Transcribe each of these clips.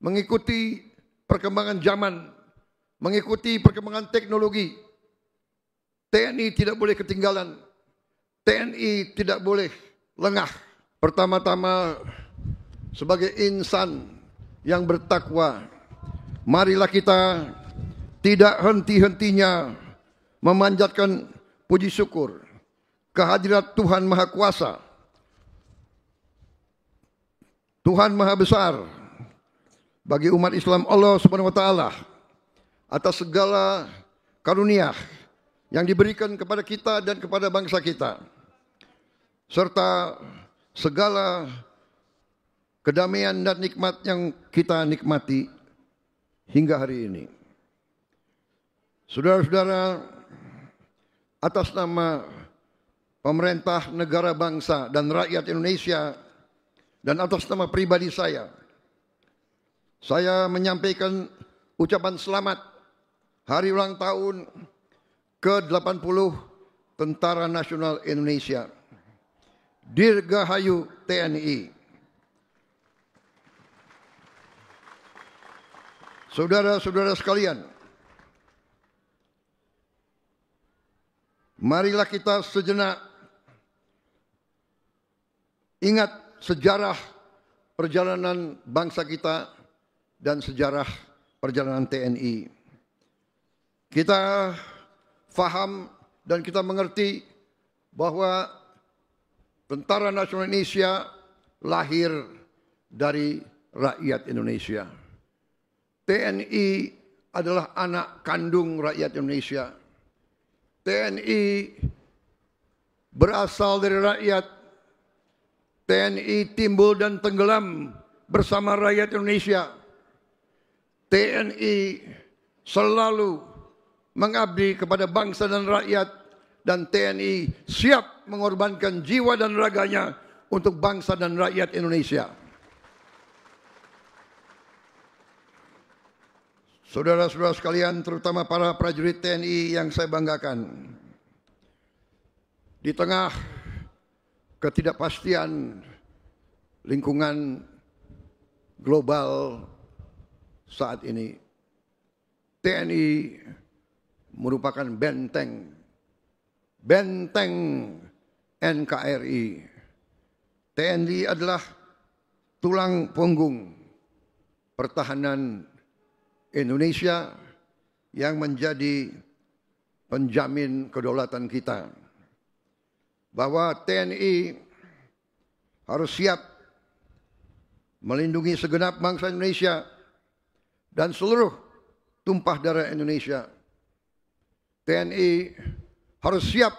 mengikuti perkembangan zaman, mengikuti perkembangan teknologi. TNI tidak boleh ketinggalan. TNI tidak boleh lengah. Pertama-tama, sebagai insan yang bertakwa, marilah kita tidak henti-hentinya memanjatkan puji syukur kehadirat Tuhan Maha Kuasa, Tuhan Maha Besar, bagi umat Islam Allah Subhanahu wa taala atas segala karunia yang diberikan kepada kita dan kepada bangsa kita, serta segala kedamaian dan nikmat yang kita nikmati hingga hari ini. Saudara-saudara, atas nama pemerintah negara bangsa dan rakyat Indonesia dan atas nama pribadi saya menyampaikan ucapan selamat hari ulang tahun ke-80 Tentara Nasional Indonesia. Dirgahayu TNI. Saudara-saudara sekalian, marilah kita sejenak ingat sejarah perjalanan bangsa kita dan sejarah perjalanan TNI. Kita faham dan kita mengerti bahwa Tentara Nasional Indonesia lahir dari rakyat Indonesia. TNI adalah anak kandung rakyat Indonesia. TNI berasal dari rakyat. TNI timbul dan tenggelam bersama rakyat Indonesia. TNI selalu mengabdi kepada bangsa dan rakyat, dan TNI siap mengorbankan jiwa dan raganya untuk bangsa dan rakyat Indonesia. Saudara-saudara sekalian, terutama para prajurit TNI yang saya banggakan, di tengah ketidakpastian lingkungan global saat ini, TNI merupakan benteng NKRI. TNI adalah tulang punggung pertahanan Indonesia yang menjadi penjamin kedaulatan kita. Bahwa TNI harus siap melindungi segenap bangsa Indonesia dan seluruh tumpah darah Indonesia. TNI harus siap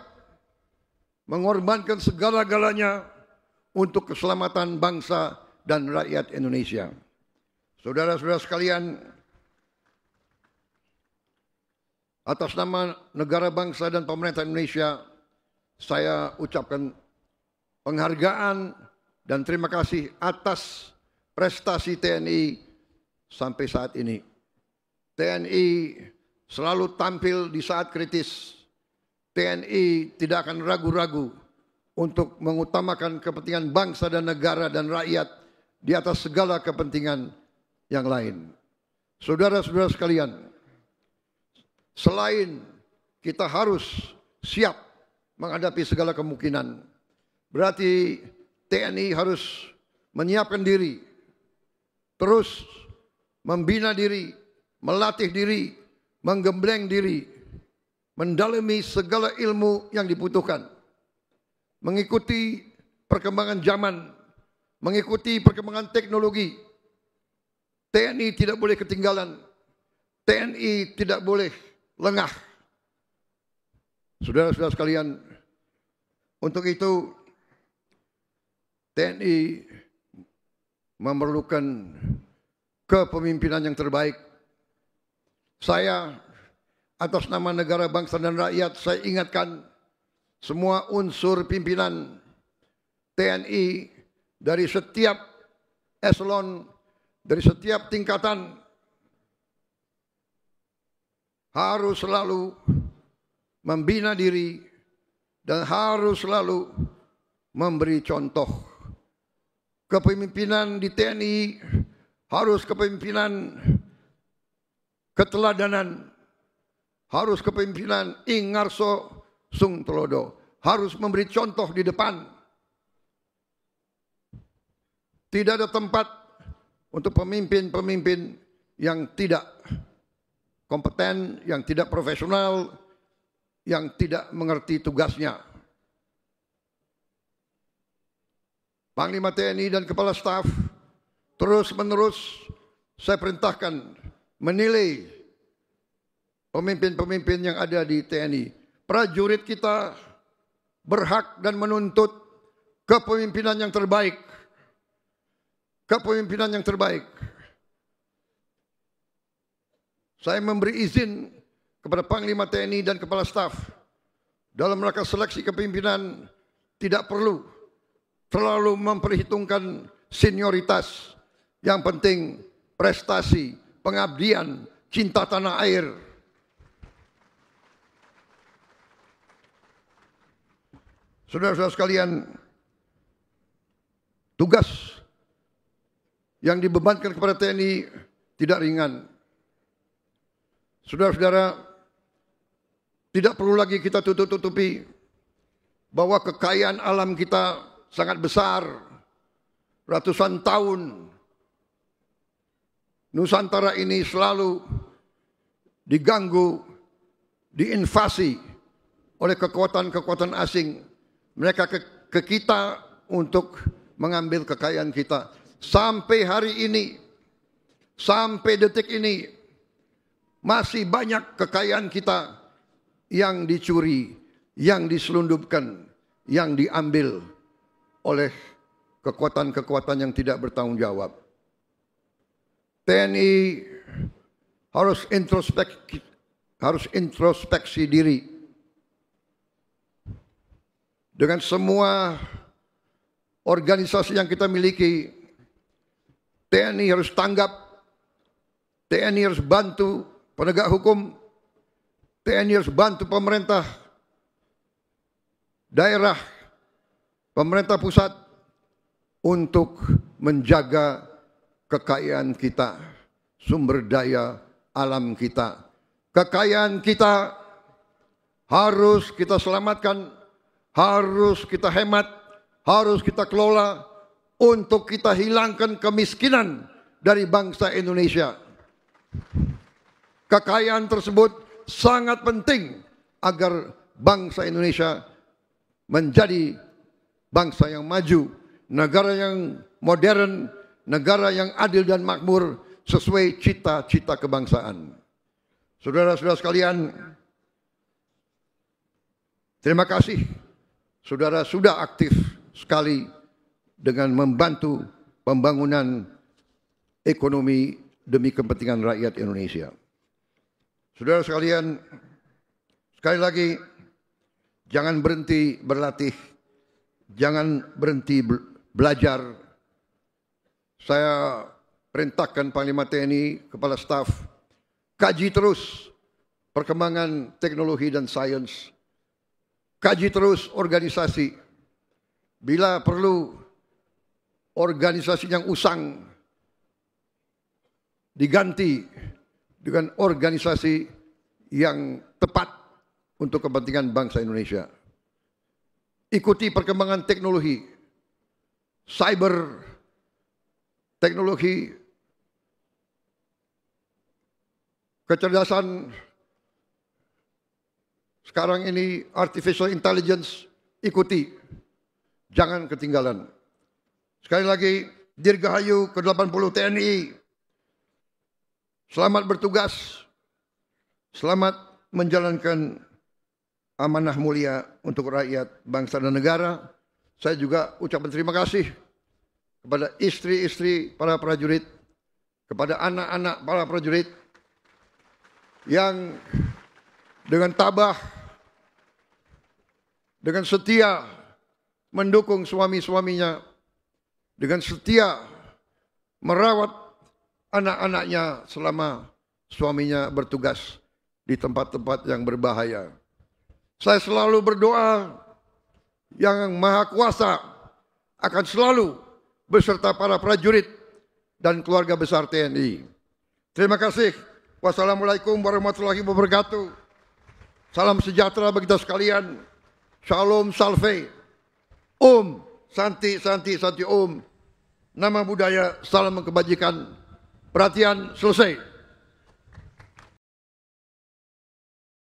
mengorbankan segala-galanya untuk keselamatan bangsa dan rakyat Indonesia. Saudara-saudara sekalian, atas nama negara bangsa dan pemerintah Indonesia, saya ucapkan penghargaan dan terima kasih atas prestasi TNI sampai saat ini. TNI selalu tampil di saat kritis. TNI tidak akan ragu-ragu untuk mengutamakan kepentingan bangsa dan negara dan rakyat di atas segala kepentingan yang lain. Saudara-saudara sekalian, selain kita harus siap menghadapi segala kemungkinan, berarti TNI harus menyiapkan diri, terus membina diri, melatih diri, menggembleng diri, mendalami segala ilmu yang dibutuhkan, mengikuti perkembangan zaman, mengikuti perkembangan teknologi. TNI tidak boleh ketinggalan. TNI tidak boleh lengah. Saudara-saudara sekalian, untuk itu TNI memerlukan kepemimpinan yang terbaik. Saya atas nama negara, bangsa dan rakyat, saya ingatkan semua unsur pimpinan TNI dari setiap eselon, dari setiap tingkatan, harus selalu membina diri dan harus selalu memberi contoh. Kepemimpinan di TNI harus kepemimpinan keteladanan, harus kepemimpinan Ingarso Sung Telodo, harus memberi contoh di depan. Tidak ada tempat untuk pemimpin-pemimpin yang tidak kompeten, yang tidak profesional, yang tidak mengerti tugasnya. Panglima TNI dan Kepala Staf terus-menerus saya perintahkan menilai pemimpin-pemimpin yang ada di TNI. Prajurit kita berhak dan menuntut kepemimpinan yang terbaik. Kepemimpinan yang terbaik. Saya memberi izin kepada Panglima TNI dan Kepala Staf dalam rangka seleksi kepemimpinan tidak perlu terlalu memperhitungkan senioritas. Yang penting prestasi, pengabdian, cinta tanah air. Saudara-saudara sekalian, tugas yang dibebankan kepada TNI tidak ringan. Saudara-saudara, tidak perlu lagi kita tutup-tutupi bahwa kekayaan alam kita sangat besar, ratusan tahun. Nusantara ini selalu diganggu, diinvasi oleh kekuatan-kekuatan asing. Mereka ke kita untuk mengambil kekayaan kita. Sampai hari ini, sampai detik ini, masih banyak kekayaan kita yang dicuri, yang diselundupkan, yang diambil oleh kekuatan-kekuatan yang tidak bertanggung jawab. TNI harus introspeksi diri. Dengan semua organisasi yang kita miliki, TNI harus tanggap, TNI harus bantu penegak hukum, TNI harus bantu pemerintah daerah, pemerintah pusat untuk menjaga kekayaan kita, sumber daya alam kita. Kekayaan kita harus kita selamatkan, harus kita hemat, harus kita kelola untuk kita hilangkan kemiskinan dari bangsa Indonesia. Kekayaan tersebut sangat penting agar bangsa Indonesia menjadi bangsa yang maju, negara yang modern, negara yang adil dan makmur sesuai cita-cita kebangsaan. Saudara-saudara sekalian, terima kasih. Saudara sudah aktif sekali dengan membantu pembangunan ekonomi demi kepentingan rakyat Indonesia. Saudara sekalian, sekali lagi, jangan berhenti berlatih, jangan berhenti belajar. Saya perintahkan Panglima TNI, Kepala Staf, kaji terus perkembangan teknologi dan sains. Kaji terus organisasi. Bila perlu organisasi yang usang diganti dengan organisasi yang tepat untuk kepentingan bangsa Indonesia. Ikuti perkembangan teknologi, cyber, teknologi, kecerdasan, sekarang ini artificial intelligence, ikuti, jangan ketinggalan. Sekali lagi, Dirgahayu ke-80 TNI, selamat bertugas, selamat menjalankan amanah mulia untuk rakyat, bangsa dan negara. Saya juga ucapkan terima kasih kepada istri-istri para prajurit, kepada anak-anak para prajurit yang dengan tabah, dengan setia mendukung suami-suaminya, dengan setia merawat anak-anaknya selama suaminya bertugas di tempat-tempat yang berbahaya. Saya selalu berdoa yang Maha Kuasa akan selalu beserta para prajurit dan keluarga besar TNI. Terima kasih. Wassalamualaikum warahmatullahi wabarakatuh. Salam sejahtera bagi kita sekalian. Shalom salve. Om. Santi, Santi, Santi Om. Nama budaya, salam kebajikan. Perhatian, selesai.